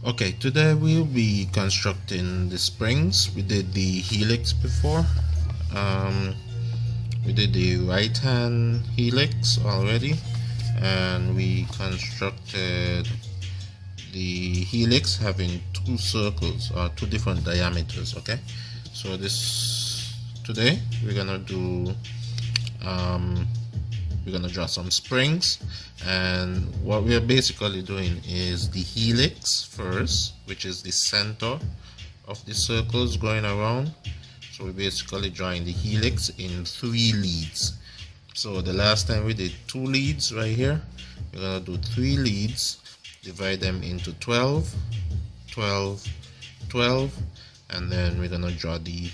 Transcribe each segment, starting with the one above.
Okay, today we'll be constructing the springs. We did the helix before. We did the right hand helix already, and we constructed the helix having two circles or two different diameters. Okay, so today we're gonna do we're gonna draw some springs, and what we are basically doing is the helix first, which is the center of the circles going around. So we're basically drawing the helix in 3 leads. So the last time we did 2 leads right here. We're gonna do 3 leads, divide them into 12, 12, 12, and then we're gonna draw the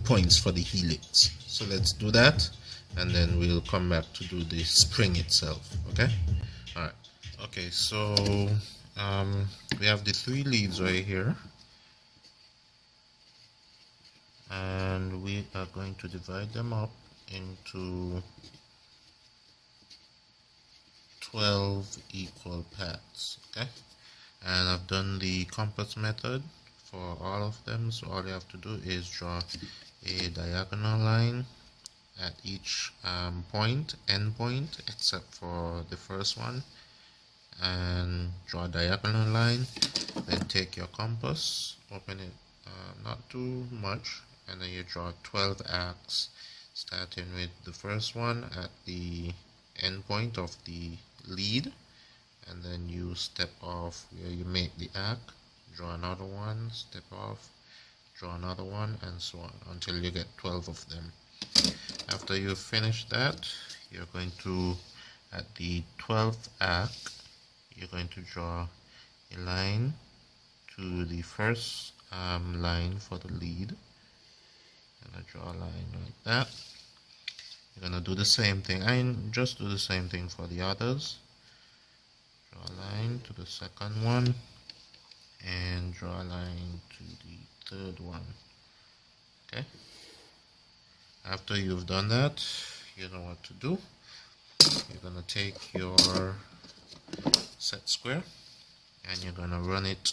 points for the helix. So let's do that, and then we'll come back to do the spring itself. Okay, all right. Okay, so we have the 3 leads right here, and we are going to divide them up into 12 equal parts. Okay, and I've done the compass method for all of them, so all you have to do is draw a diagonal line at each end point, except for the first one, and draw a diagonal line. Then take your compass, open it not too much, and then you draw 12 arcs, starting with the first one at the end point of the lead, and then you step off where you make the arc, draw another one, step off, draw another one, and so on until you get 12 of them. After you finish that, you're going to, at the 12th arc, you're going to draw a line to the first line for the lead. And I draw a line like that. You're going to do the same thing. Just do the same thing for the others. Draw a line to the second one, and draw a line to the third one. Okay. After you've done that, you know what to do. You're going to take your set square, and you're going to run it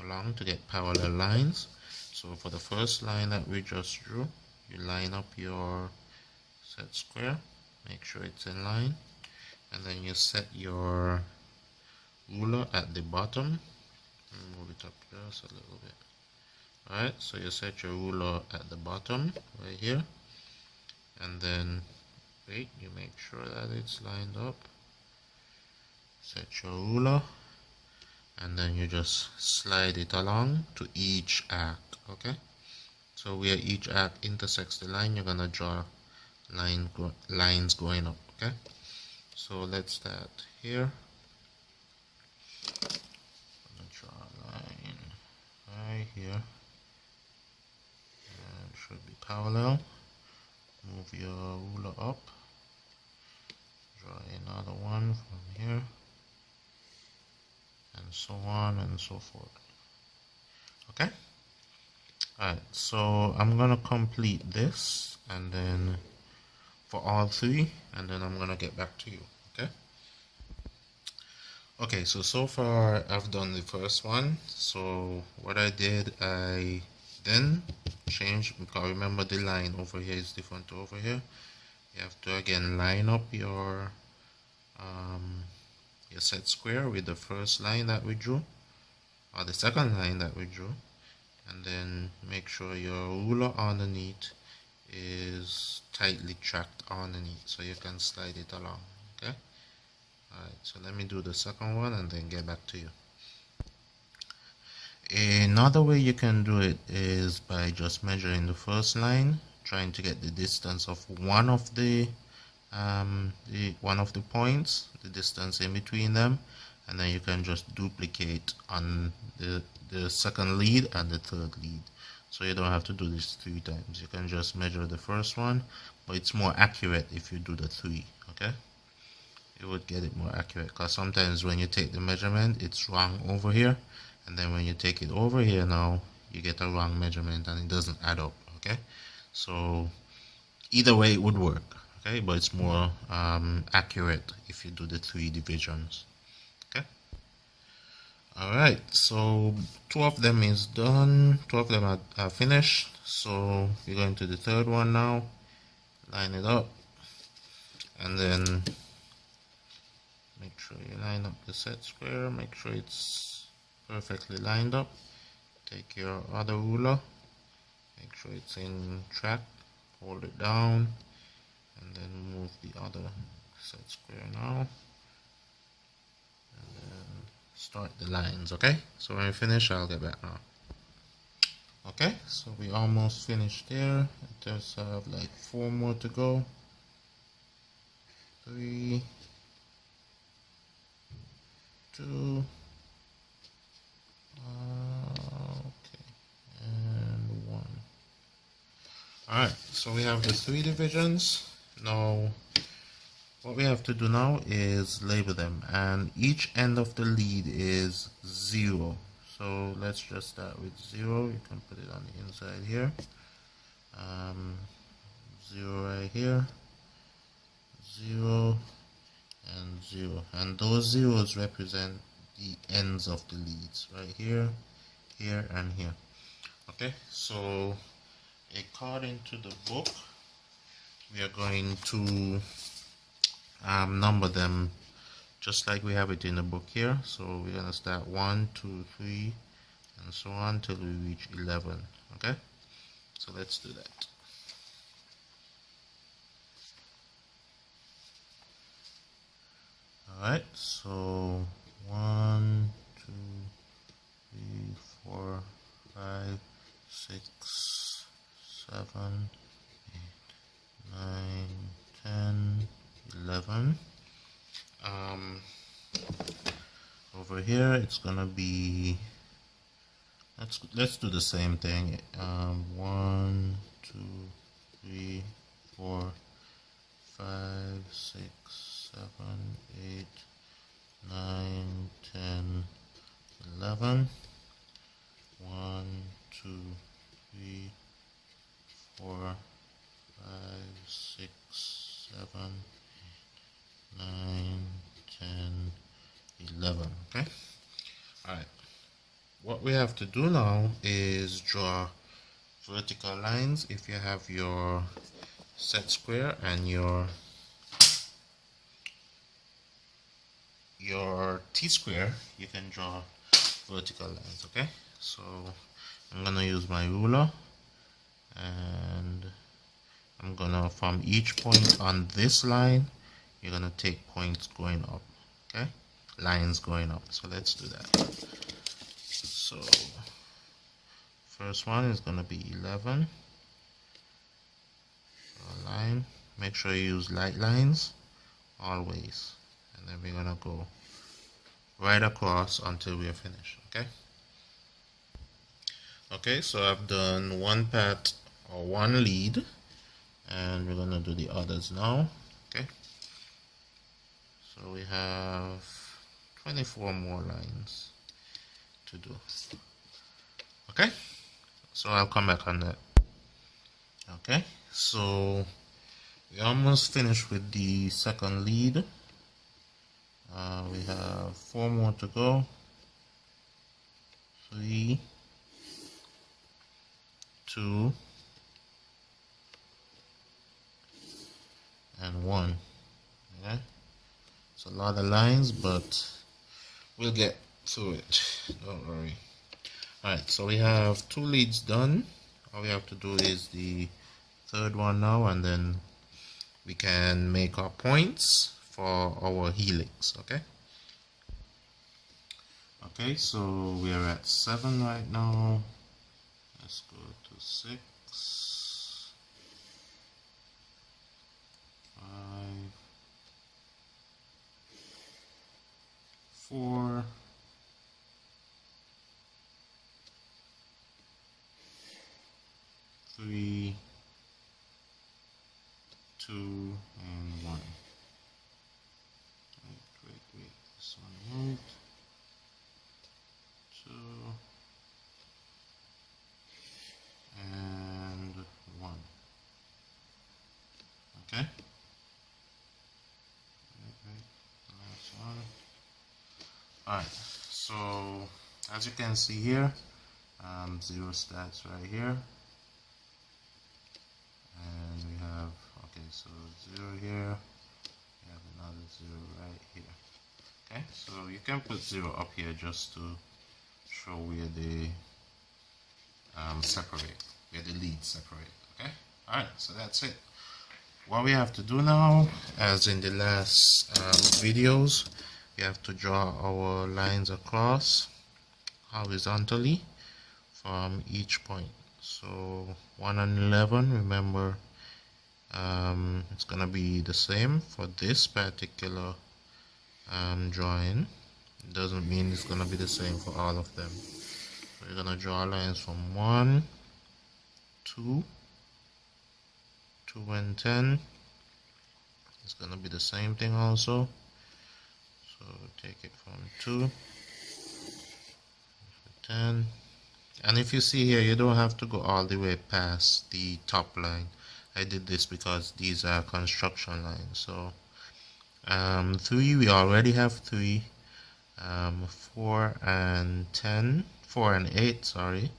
along to get parallel lines. So for the first line that we just drew, you line up your set square, make sure it's in line, and then you set your ruler at the bottom. Move it up just a little bit. Alright, so you set your ruler at the bottom right here, and then wait, you make sure that it's lined up. Set your ruler, and then you just slide it along to each arc. Okay, so where each arc intersects the line, you're gonna draw lines going up. Okay, so let's start here. I'm gonna draw a line right here, and it should be parallel. Move your ruler up, draw another one from here, and so on and so forth. Okay, alright, so I'm gonna complete this, and then for all 3, and then I'm gonna get back to you. Okay, so far I've done the first one. So what I did, I then changed, because remember the line over here is different to over here. You have to again line up your set square with the first line that we drew, or the second line that we drew, and then make sure your ruler underneath is tightly tracked underneath so you can slide it along. Okay, alright, so let me do the second one and then get back to you. Another way you can do it is by just measuring the first line, trying to get the distance of one of the points, the distance in between them, and then you can just duplicate on the second lead and the third lead. So you don't have to do this 3 times. You can just measure the first one, but it's more accurate if you do the 3. Okay, you would get it more accurate, because sometimes when you take the measurement, it's wrong over here, and then when you take it over here now, you get a wrong measurement and it doesn't add up. Okay, so either way it would work. Okay, but it's more accurate if you do the 3 divisions. Okay, Alright, so two of them is done, two of them are finished, so we're going to the third one now. Line it up, and then make sure you line up the set square, make sure it's perfectly lined up. Take your other ruler, make sure it's in track, hold it down, and then move the other set square now. Start the lines. Okay, so when we finish, I'll get back now. Okay, so we almost finished there. Just have like 4 more to go. 3, 2, okay, and 1. Alright, so we have the 3 divisions. Now what we have to do now is label them, and each end of the lead is 0. So let's just start with 0. You can put it on the inside here. 0 right here, 0 and 0, and those zeros represent the ends of the leads right here, here and here. Okay, so according to the book, we are going to number them just like we have it in the book here. So we're gonna start 1, 2, 3 and so on till we reach 11. Okay, so let's do that. Alright, so 1, 2, 3, 4, 5, 6, 7, 8, 9, 10, 11. Over here it's gonna be, let's do the same thing. 1, 2, 3, 4, 5, 6, 7, 8, 9, 10, 11. 1, 2, 3, 4, 5, 6, 7, 8, 9, 10, 11. Okay, alright, what we have to do now is draw vertical lines. If you have your set square and your t-square, you can draw vertical lines. Okay, so I'm gonna use my ruler, and I'm gonna, from each point on this line, you're gonna take points going up. Okay, lines going up. So let's do that. So first one is gonna be 11. Draw a line. Make sure you use light lines always, and then we're gonna go right across until we are finished. Okay, okay, so I've done one path or one lead, and we're gonna do the others now. Okay, so we have 24 more lines to do. Okay, so I'll come back on that. Okay, so we almost finished with the second lead. We have 4 more to go. 3, 2, and 1. Okay, it's a lot of lines, but we'll get through it, don't worry. Alright, so we have 2 leads done. All we have to do is the third one now, and then we can make our points for our helix. Okay, okay, so we are at 7 right now. Let's go to 6, 5, 4, 3, 2, and 1. Wait, this one moved. 2 and 1. Okay, last one. Alright, So as you can see here, 0 starts right here, and we have, okay, so 0 here, we have another 0 right here. Okay, so you can put 0 up here just to show where they separate, where the leads separate. Okay, alright, so that's it. What we have to do now, as in the last videos, we have to draw our lines across horizontally from each point. So 1 and 11, remember, it's gonna be the same for this particular drawing. It doesn't mean it's gonna be the same for all of them. We're gonna draw lines from 1, 2, 2 and 10. It's gonna be the same thing also. So take it from 2 to 10. And if you see here, you don't have to go all the way past the top line. I did this because these are construction lines. So 3, we already have 3. 4 and 10, 4 and 8, sorry.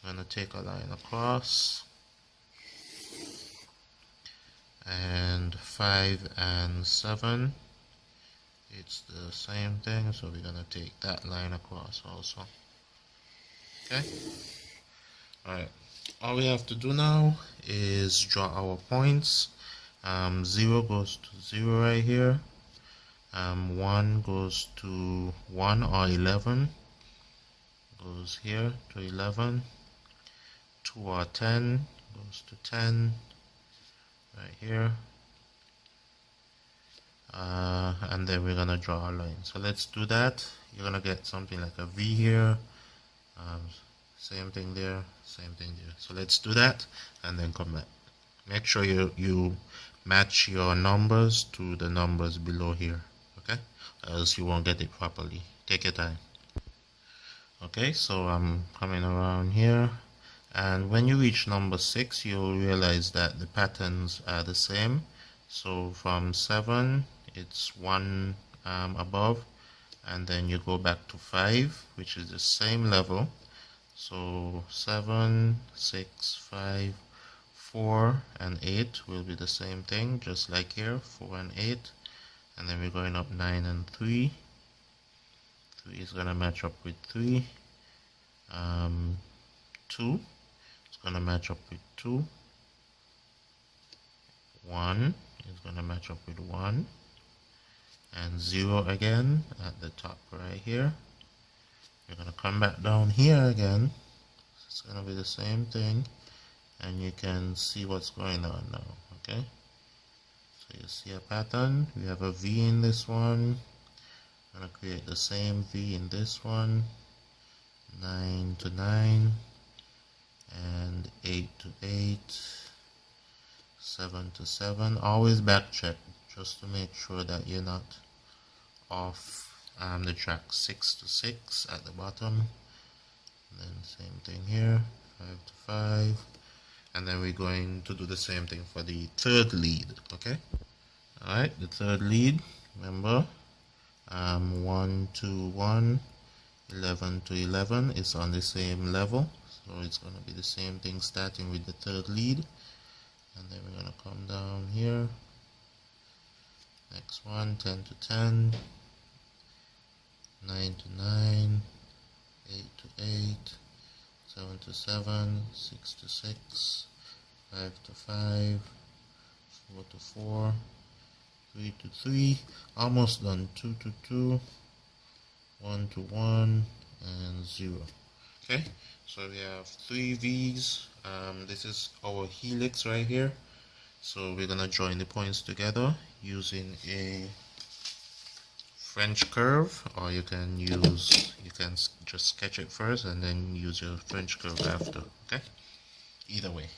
I'm gonna take a line across, and 5 and 7, it's the same thing, so we're gonna take that line across also. Okay, alright, all we have to do now is draw our points. 0 goes to 0 right here, 1 goes to 1 or 11, goes here to 11, 2 or 10 goes to 10 right here, and then we're gonna draw a line. So let's do that. You're gonna get something like a V here, same thing there, same thing there. So let's do that and then come back. Make sure you match your numbers to the numbers below here, okay, else you won't get it properly. Take your time. Okay, so I'm coming around here, and when you reach number 6, you'll realize that the patterns are the same. So from 7, it's 1 above, and then you go back to 5, which is the same level. So 7, 6, 5, 4 and 8 will be the same thing, just like here, 4 and 8. And then we're going up 9 and 3. 3 is gonna match up with 3. 2 is gonna match up with 2. 1 is gonna match up with 1. And 0 again at the top right here. You're gonna come back down here again. It's gonna be the same thing, and you can see what's going on now. Okay, so you see a pattern. We have a V in this one. I'm gonna create the same V in this one. 9 to 9, and 8 to 8, 7 to 7. Always back check just to make sure that you're not off the track. 6 to 6 at the bottom, and then same thing here, 5 to 5, and then we're going to do the same thing for the third lead. Okay, alright, the third lead, remember, 1 to 1, 11 to 11 is on the same level, so it's going to be the same thing starting with the third lead, and then we're going to come down here. Next one, 10 to 10, 9 to 9, 8 to 8, 7 to 7, 6 to 6, 5 to 5, 4 to 4, 3 to 3, almost done. 2 to 2, 1 to 1, and 0. Okay, so we have 3 V's. This is our helix right here. So we're gonna join the points together using a French curve, or you can just sketch it first and then use your French curve after. Okay, either way.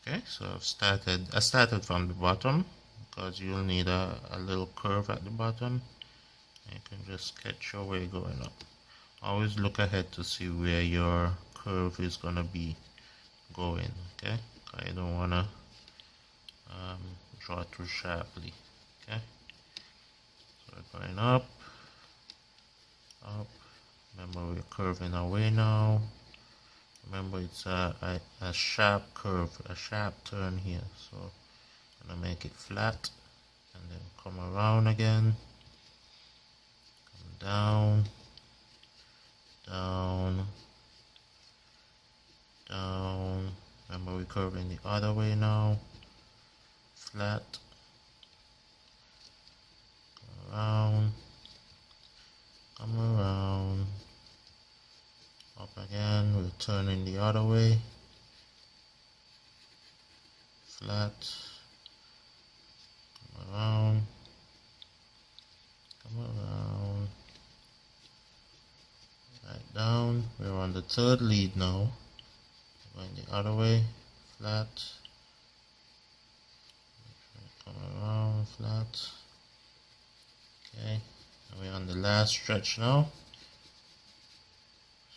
Okay, so I started from the bottom because you'll need a little curve at the bottom. You can just sketch your way going up. Always look ahead to see where your curve is gonna be going. Okay, I don't wanna draw too sharply. Okay, so We're going up, up. Remember, we're curving away now. Remember, it's a sharp curve, a sharp turn here. So I'm gonna make it flat and then come around again, come down, down, down. Remember, we're curving the other way now. Flat, come around, come around, up again. We're turning the other way. Flat, come around, come around, right down. We're on the third lead now. Going the other way. Flat, come around, flat. Okay, and we're on the last stretch now.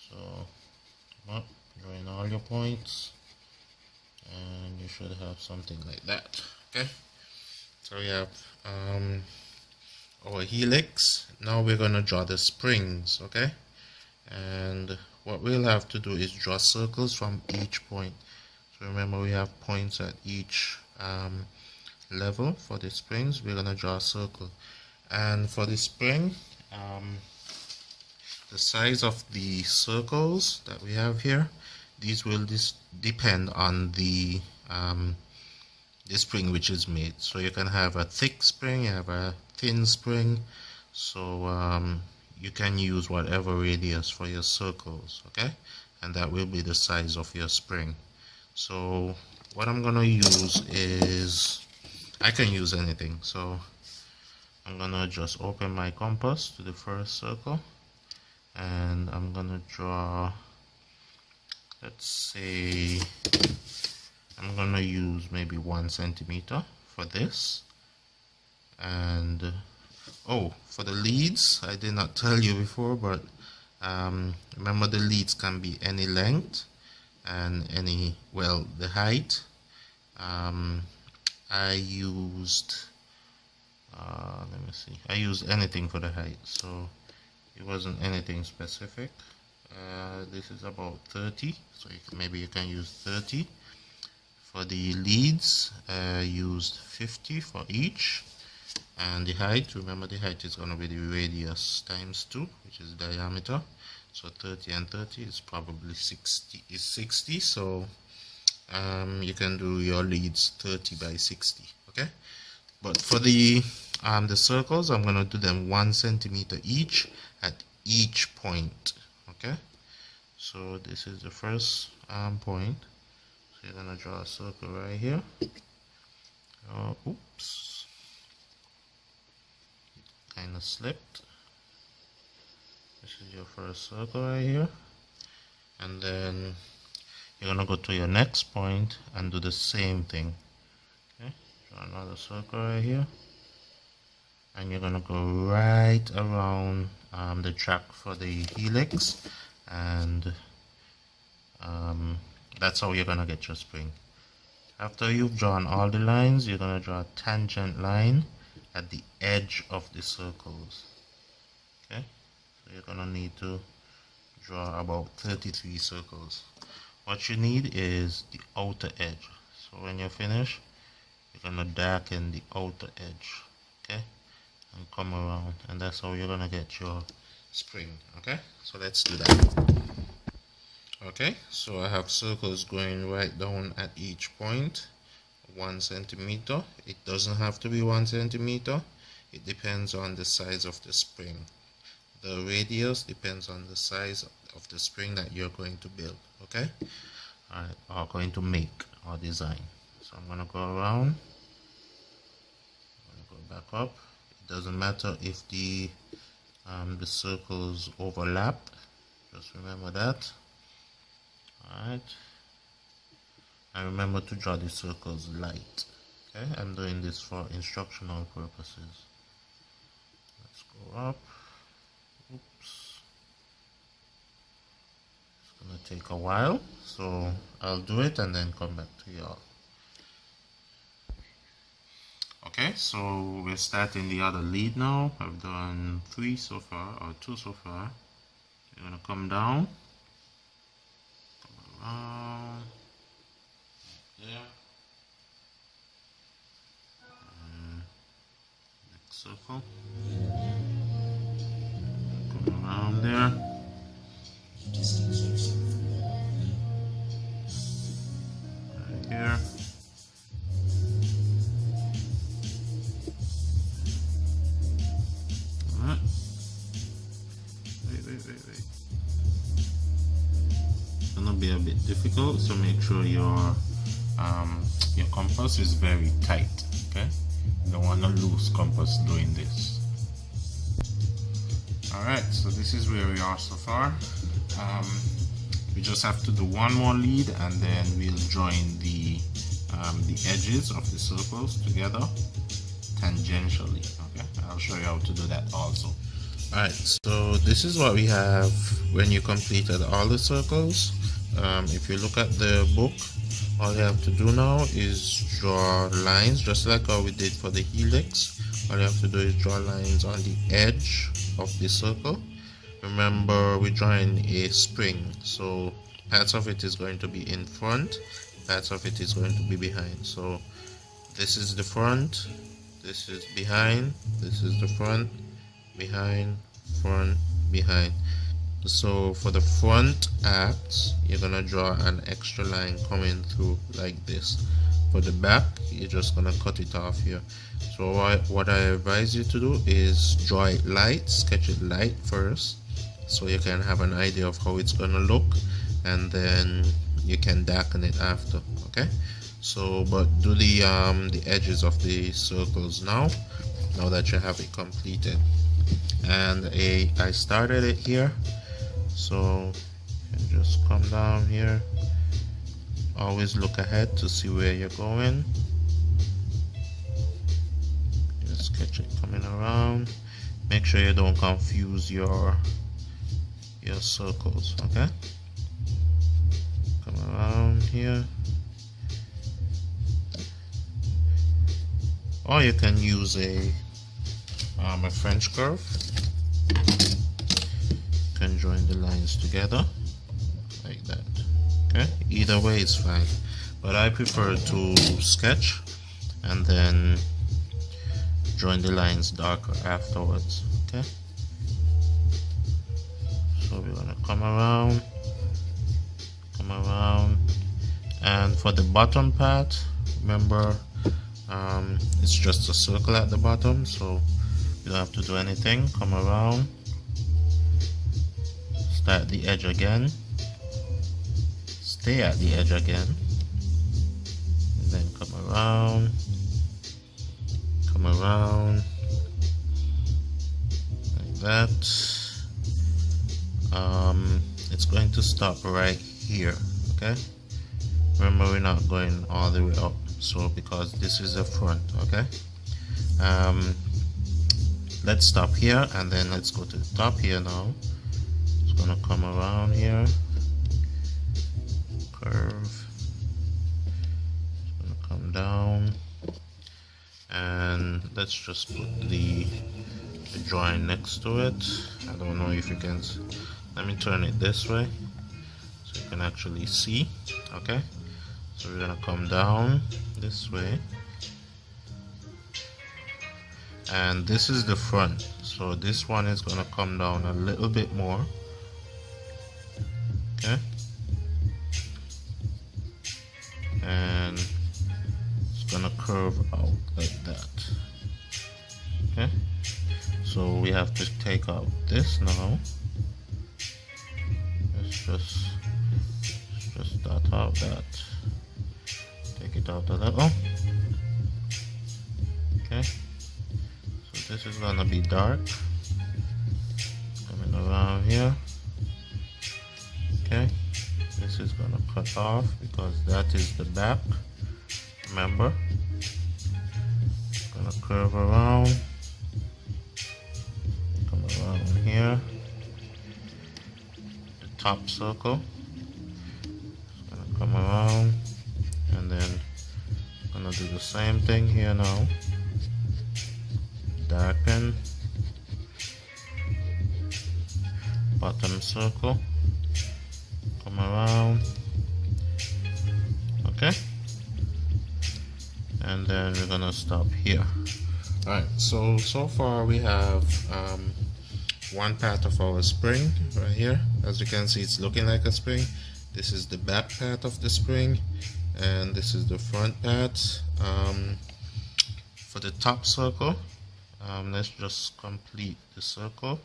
So come up, join all your points, and you should have something like that. Okay, so we have our helix. Now we're going to draw the springs. Okay, and what we'll have to do is draw circles from each point. So remember, we have points at each level. For the springs, we're going to draw a circle, and for the spring, the size of the circles that we have here, these will depend on the spring which is made. So you can have a thick spring, you have a thin spring, so you can use whatever radius for your circles, okay, and that will be the size of your spring. So what I'm gonna use is, I can use anything, so I'm gonna just open my compass to the first circle, and I'm gonna draw, let's say I'm gonna use maybe 1 centimeter for this. And oh, for the leads, I did not tell you before, but remember, the leads can be any length and any, well, the height. I used let me see, I used anything for the height, so it wasn't anything specific. This is about 30, so maybe you can use 30. For the leads, used 50 for each. And the height, remember, the height is going to be the radius times 2, which is diameter. So 30 and 30 is probably 60. So you can do your leads 30 by 60. Okay, but for the circles, I'm going to do them 1 centimeter each at each point. Okay, so this is the first point. So you're going to draw a circle right here. Oops, kind of slipped. This is your first circle right here, and then you're going to go to your next point and do the same thing. Okay, draw another circle right here, and you're going to go right around the track for the helix, and that's how you're going to get your spring. After you've drawn all the lines, you're going to draw a tangent line at the edge of the circles. Okay, so you're going to need to draw about 33 circles. What you need is the outer edge. So when you're finished, you're going to darken the outer edge. Okay, and come around, and that's how you're going to get your spring. Okay, so let's do that. Okay, so I have circles going right down at each point, 1 centimeter. It doesn't have to be 1 centimeter. It depends on the size of the spring. The radius depends on the size of the spring that you're going to build. Okay, or going to make or design. So I'm going to go around. I'm going to go back up. It doesn't matter if the circles overlap. Just remember that. Alright, and remember to draw the circles light. Okay, I'm doing this for instructional purposes. Let's go up. Oops, it's gonna take a while, so I'll do it and then come back to y'all. Okay, so we're starting the other lead now. I've done 3 so far, or 2 so far. You're gonna come down, come around there, and next circle, come around there, right here. Alright. Wait. It's gonna be a bit difficult, so make sure your compass is very tight. Okay, you don't want a loose compass doing this. Alright, so this is where we are so far. We just have to do one more lead, and then we'll join the edges of the circles together tangentially. Okay, I'll show you how to do that also. Alright, so this is what we have when you completed all the circles. If you look at the book, all you have to do now is draw lines, just like how we did for the helix. All you have to do is draw lines on the edge of the circle. Remember, we're drawing a spring, so parts of it is going to be in front, parts of it is going to be behind. So this is the front, this is behind, this is the front, behind, front, behind. So for the front acts, you're gonna draw an extra line coming through like this. For the back, you're just gonna cut it off here. So what I advise you to do is draw it light, sketch it light first, so you can have an idea of how it's gonna look, and then you can darken it after. Okay, so but do the edges of the circles now that you have it completed. And I started it here, so you just come down here. Always look ahead to see where you're going. Just sketch it coming around. Make sure you don't confuse your circles. Okay, come around here, or you can use a French curve. You can join the lines together like that. Okay, either way is fine, but I prefer to sketch and then join the lines darker afterwards. Okay, so we're gonna come around, and for the bottom part, remember, it's just a circle at the bottom, so you don't have to do anything. Come around, start at the edge again, stay at the edge again, and then come around, like that. It's going to stop right here. Okay, remember, we're not going all the way up, so because this is the front. Okay, let's stop here, and then let's go to the top here now. It's gonna come around here, curve, it's gonna come down, and let's just put the drawing next to it. I don't know if you can, let me turn it this way so you can actually see. Okay, so we're gonna come down this way, and this is the front, so this one is gonna come down a little bit more. Okay, and it's gonna curve out like that. Okay, so we have to take out this now. Let's just dot out that, take it out a little. Okay, so this is gonna be dark, coming around here. Okay, this is gonna cut off because that is the back. Remember, gonna curve around, come around here, the top circle. It's gonna come around, and then gonna do the same thing here now. darken, bottom circle, come around, okay, and then we're gonna stop here. Alright, so far we have one part of our spring right here. As you can see, it's looking like a spring. This is the back part of the spring, and this is the front part. For the top circle, let's just complete the circle,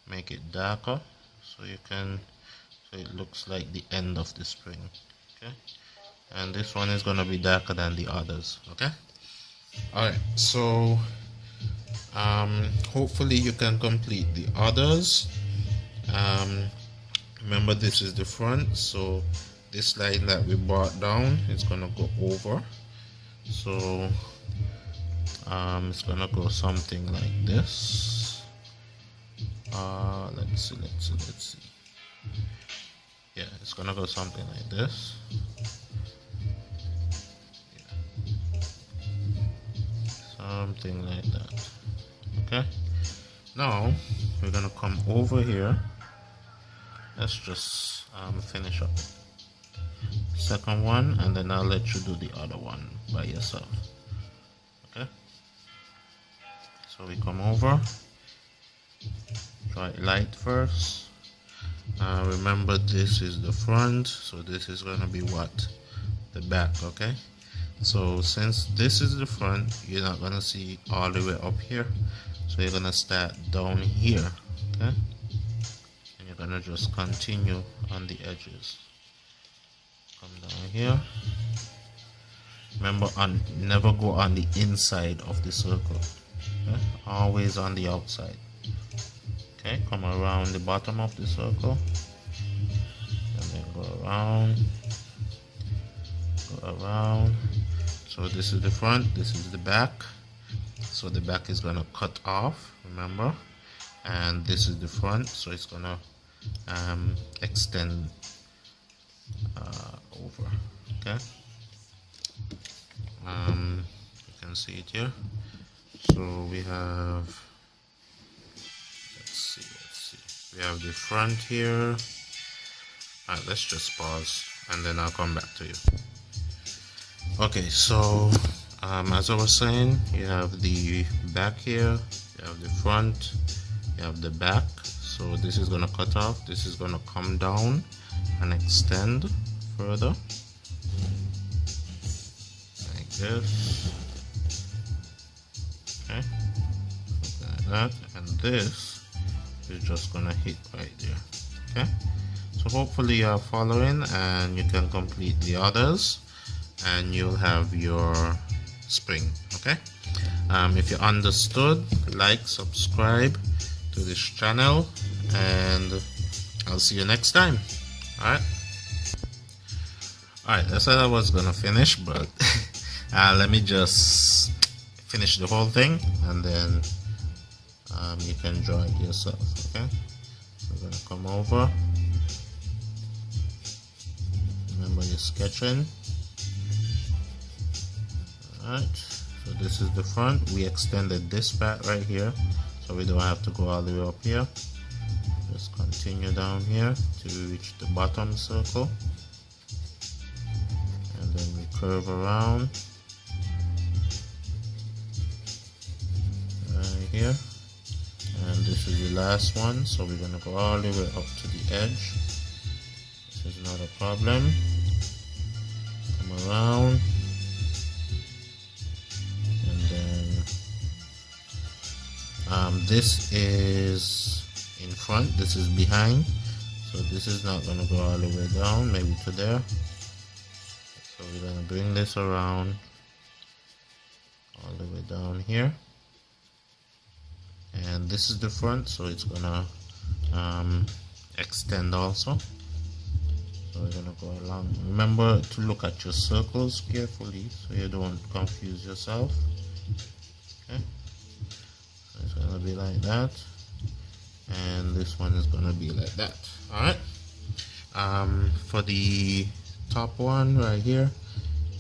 make it darker so it looks like the end of the spring. Okay, and this one is going to be darker than the others. Okay. Alright, so hopefully you can complete the others. Remember, this is the front, so this line that we brought down is gonna go over, so it's gonna go something like this. Let's see. Yeah, it's gonna go something like this. Something like that. Okay, now we're gonna come over here. Let's just finish up second one, and then I'll let you do the other one by yourself. Okay, so we come over, try light first. Remember, this is the front, so this is gonna be what? The back. Okay, so since this is the front, you're not gonna see all the way up here, so you're gonna start down here. Okay, and you're gonna just continue on the edges. Come down here. Remember, never go on the inside of the circle. Okay, always on the outside. Okay, come around the bottom of the circle, and then go around. So this is the front, this is the back. So the back is gonna cut off, remember, and this is the front, so it's gonna extend over. Okay, you can see it here. So we have, let's see, we have the front here. Alright, let's just pause and then I'll come back to you. Okay, so as I was saying, you have the back here, you have the front, you have the back. So this is gonna cut off, this is gonna come down and extend further like this. Okay, something like that, and this is just gonna hit right there. Okay, so hopefully you are following and you can complete the others, and you'll have your spring. Okay, if you understood, like, subscribe to this channel, and I'll see you next time. Alright, I said I was gonna finish, but let me just finish the whole thing, and then you can draw it yourself. Okay, so we're gonna come over. Remember, you're sketching. Alright, so this is the front. We extended this part right here, so we don't have to go all the way up here. Just continue down here to reach the bottom circle, and then we curve around right here, and this is the last one, so we're going to go all the way up to the edge. This is not a problem. Come around, and then this is in front, this is behind, so this is not going to go all the way down, maybe to there. So we're going to bring this around all the way down here, and this is the front, so it's going to extend also. So we're going to go along. Remember to look at your circles carefully so you don't confuse yourself. Okay, so it's going to be like that, and this one is going to be like that. Alright, for the top one right here,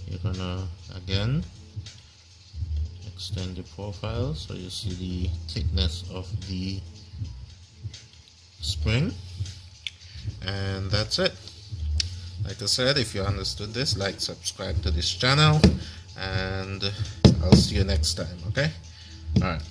you're gonna again extend the profile so you see the thickness of the spring, and that's it. Like I said, if you understood this, like, subscribe to this channel, and I'll see you next time. Okay, all right.